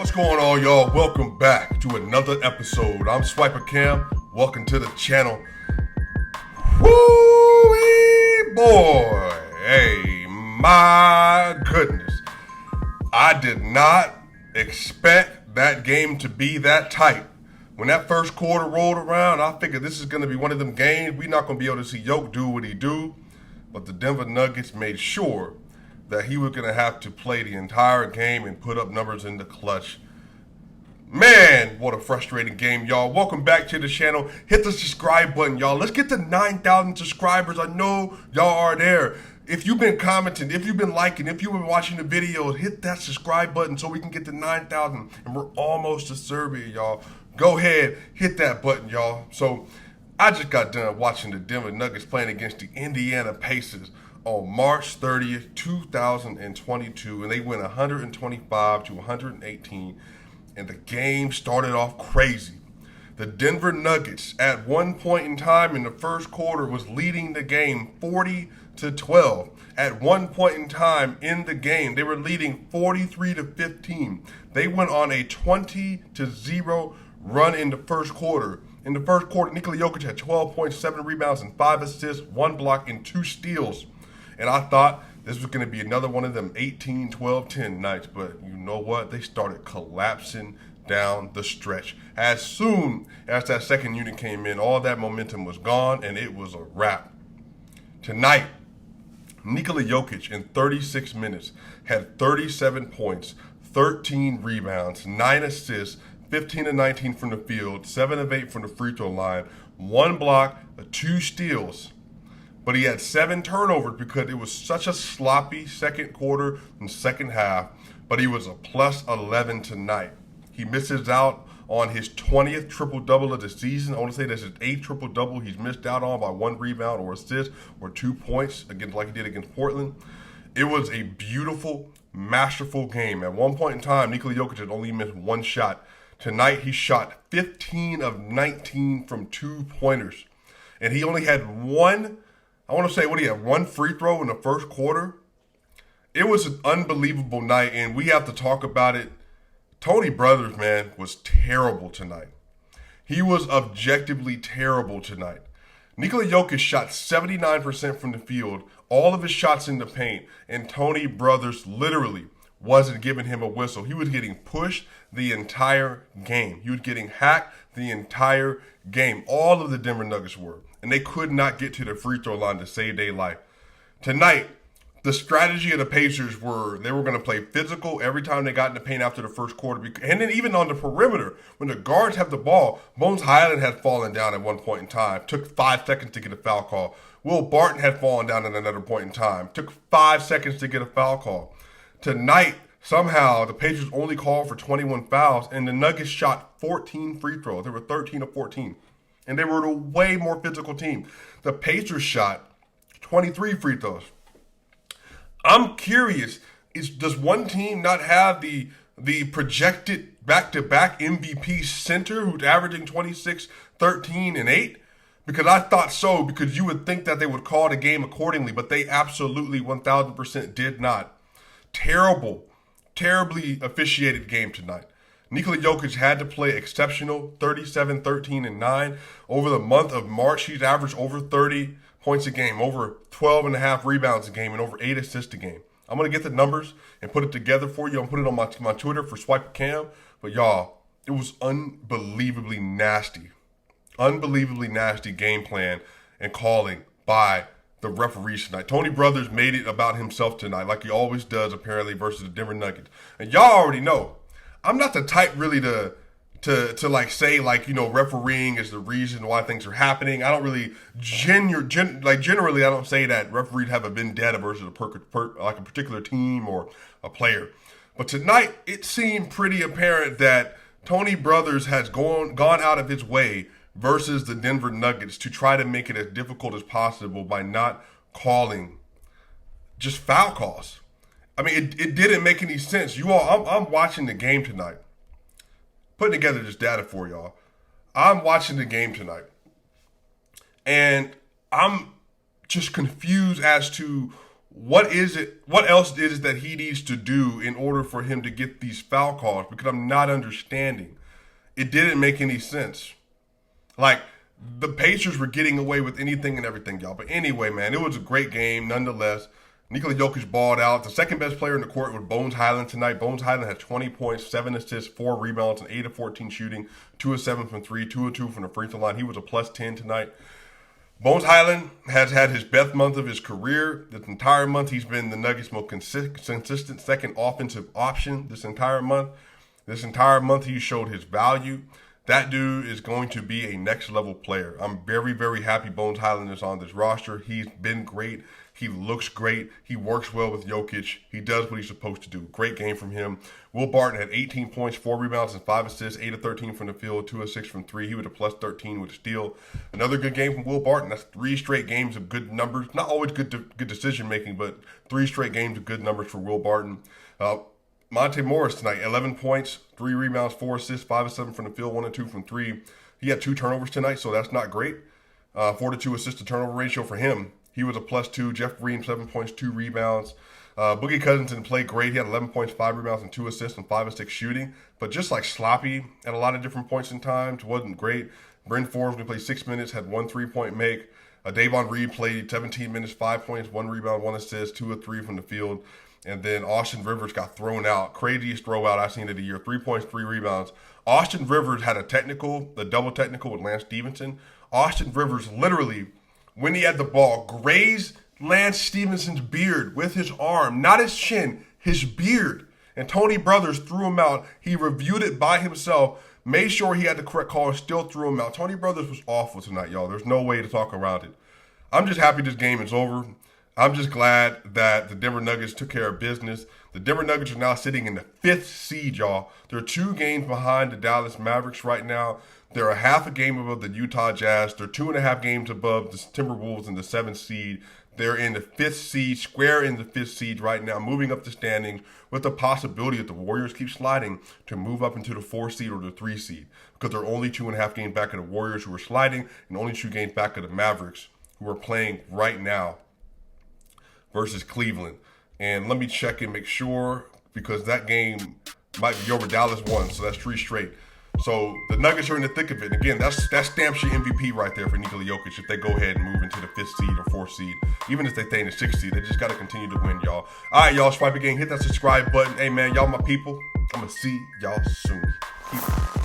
What's going on, y'all? Welcome back to another episode. I'm SwipaCam. Welcome to the channel. Woo-wee, boy. Hey, my goodness. I did not expect that game to be that tight. When that first quarter rolled around, I figured this is going to be one of them games. We're not going to be able to see Jokic do what he do. But the Denver Nuggets made sure that he was going to have to play the entire game and put up numbers in the clutch. Man, what a frustrating game, y'all. Welcome back to the channel. Hit the subscribe button, y'all. Let's get to 9,000 subscribers. I know y'all are there. If you've been commenting, if you've been liking, if you've been watching the videos, hit that subscribe button so we can get to 9,000. And we're almost to Serbia, y'all. Go ahead, hit that button, y'all. So I just got done watching the Denver Nuggets playing against the Indiana Pacers on March 30th, 2022, and they went 125 to 118, and the game started off crazy. The Denver Nuggets, at one point in time in the first quarter, was leading the game 40-12. At one point in time in the game, they were leading 43-15. They went on a 20-0 run in the first quarter. In the first quarter, Nikola Jokic had 12 points, 7 rebounds, and 5 assists, 1 block, and 2 steals. And I thought this was going to be another one of them 18, 12, 10 nights. But you know what? They started collapsing down the stretch. As soon as that second unit came in, all that momentum was gone, and it was a wrap. Tonight, Nikola Jokic in 36 minutes had 37 points, 13 rebounds, 9 assists, 15 of 19 from the field, 7 of 8 from the free throw line, 1 block, 2 steals. But he had 7 turnovers because it was such a sloppy second quarter and second half. But he was a plus 11 tonight. He misses out on his 20th triple-double of the season. I want to say that's his 8th triple-double he's missed out on by 1 rebound or assist or 2 points, against like he did against Portland. It was a beautiful, masterful game. At one point in time, Nikola Jokic had only missed 1 shot. Tonight, he shot 15 of 19 from 2-pointers. And he only had one free throw in the first quarter. It was an unbelievable night, and we have to talk about it. Tony Brothers, man, was terrible tonight. He was objectively terrible tonight. Nikola Jokic shot 79% from the field, all of his shots in the paint, and Tony Brothers literally wasn't giving him a whistle. He was getting pushed the entire game. He was getting hacked the entire game. All of the Denver Nuggets were. And they could not get to the free throw line to save their life. Tonight, the strategy of the Pacers were they were going to play physical every time they got in the paint after the first quarter. And then even on the perimeter, when the guards have the ball, Hyland had fallen down at one point in time. Took 5 seconds to get a foul call. Will Barton had fallen down at another point in time. Took 5 seconds to get a foul call. Tonight, somehow, the Pacers only called for 21 fouls, and the Nuggets shot 14 free throws. They were 13 of 14. And they were a way more physical team. The Pacers shot 23 free throws. I'm curious, does one team not have the projected back-to-back MVP center who's averaging 26, 13, and 8? Because I thought so, because you would think that they would call the game accordingly, but they absolutely 1,000% did not. Terribly officiated game tonight. Nikola Jokic had to play exceptional, 37, 13, and 9. Over the month of March, he's averaged over 30 points a game, over 12 and a half rebounds a game, and over 8 assists a game. I'm going to get the numbers and put it together for you. I'm going to put it on my Twitter for SwipaCam. But y'all, it was unbelievably nasty game plan and calling by the referees tonight. Tony Brothers made it about himself tonight, like he always does, apparently, versus the Denver Nuggets. And y'all already know, I'm not the type really to like say like, you know, refereeing is the reason why things are happening. I don't really generally I don't say that referees have a vendetta versus like a particular team or a player. But tonight it seemed pretty apparent that Tony Brothers has gone out of his way versus the Denver Nuggets to try to make it as difficult as possible by not calling just foul calls. I mean, it didn't make any sense. You all, I'm watching the game tonight, putting together this data for y'all. I'm watching the game tonight, and I'm just confused as to What is it? What else is it that he needs to do in order for him to get these foul calls? Because I'm not understanding. It didn't make any sense. Like, the Pacers were getting away with anything and everything, y'all. But anyway, man, it was a great game nonetheless. Nikola Jokic balled out. The second best player in the court was Bones Hyland tonight. Bones Hyland had 20 points, 7 assists, 4 rebounds, and 8 of 14 shooting, 2 of 7 from 3, 2 of 2 from the free throw line. He was a plus 10 tonight. Bones Hyland has had his best month of his career. This entire month, he's been the Nuggets' most consistent second offensive option this entire month. This entire month, he showed his value. That dude is going to be a next-level player. I'm very, very happy Bones Hyland is on this roster. He's been great. He looks great. He works well with Jokic. He does what he's supposed to do. Great game from him. Will Barton had 18 points, 4 rebounds, and 5 assists, 8 of 13 from the field, 2 of 6 from 3. He was a plus 13 with a steal. Another good game from Will Barton. That's 3 straight games of good numbers. Not always good decision-making, but 3 straight games of good numbers for Will Barton. Monte Morris tonight, 11 points, 3 rebounds, 4 assists, 5 of 7 from the field, 1 of 2 from 3. He had 2 turnovers tonight, so that's not great. 4 to 2 assist to turnover ratio for him. He was a plus 2. Jeff Green, 7 points, 2 rebounds. Boogie Cousins didn't play great. He had 11 points, 5 rebounds, and 2 assists, and 5 of 6 shooting. But just like sloppy at a lot of different points in time. Wasn't great. Bryn Forbes, we played 6 minutes, had 1 3-point make. Davon Reed played 17 minutes, 5 points, 1 rebound, 1 assist, 2 of 3 from the field. And then Austin Rivers got thrown out. Craziest throwout I've seen of the year. 3 points, 3 rebounds. Austin Rivers had a double technical with Lance Stevenson. Austin Rivers literally, when he had the ball, grazed Lance Stevenson's beard with his arm. Not his chin, his beard. And Tony Brothers threw him out. He reviewed it by himself, made sure he had the correct call, and still threw him out. Tony Brothers was awful tonight, y'all. There's no way to talk around it. I'm just happy this game is over. I'm just glad that the Denver Nuggets took care of business. The Denver Nuggets are now sitting in the 5th seed, y'all. They're 2 games behind the Dallas Mavericks right now. They're a half a game above the Utah Jazz. They're 2.5 games above the Timberwolves in the 7th seed. They're in the 5th seed, square in the 5th seed right now, moving up the standings with the possibility that the Warriors keep sliding to move up into the 4th seed or the 3 seed, because they're only 2.5 games back of the Warriors who are sliding and only 2 games back of the Mavericks who are playing right now versus Cleveland. And let me check and make sure, because that game might be over. Dallas won, so that's 3 straight. So the Nuggets are in the thick of it. And again, that stamps your MVP right there for Nikola Jokic if they go ahead and move into the 5th seed or 4th seed. Even if they stay in the 6th seed, they just got to continue to win, y'all. All right, y'all, SwipaCam, hit that subscribe button. Hey, man, y'all my people. I'm going to see y'all soon. Peace.